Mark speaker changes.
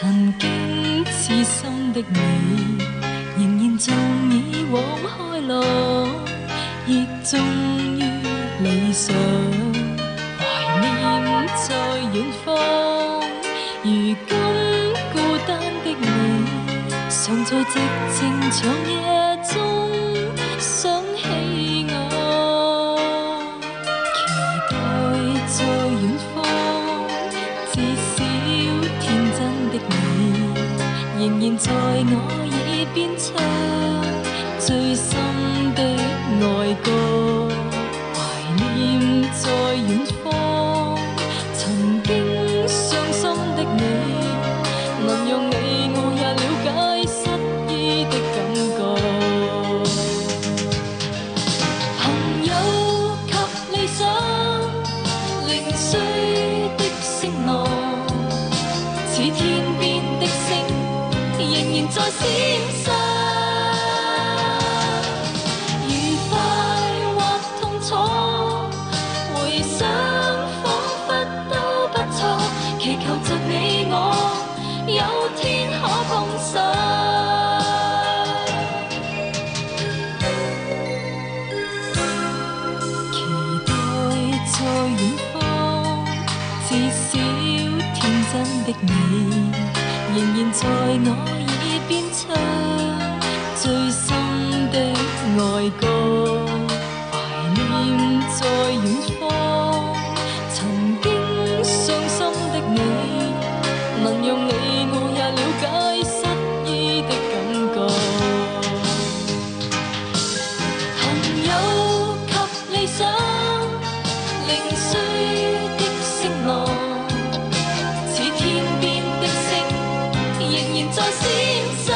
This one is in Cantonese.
Speaker 1: 曾經痴心的你，仍然像以往開朗，亦終於理想。懷念在遠方，如今孤單的你，常在寂靜長夜中想起我。期待在遠方，至少天真的你，仍然在我耳邊唱最深的愛歌。懷念在遠方，曾經傷心的你，能用你我也了解失意的感覺。朋友及理想，零碎的聲浪，似天邊的星，仍然在閃爍。愉快或痛楚，回想彷彿都不錯，祈求着你我有天可碰上。期待在遠方，至少天真的你，仍然在我耳邊唱最深的愛歌。懷念在遠方，曾經傷心的你，能用你我也了解失意的感覺。朋友及理想，零碎的聲浪，似天邊的星，仍然在閃爍。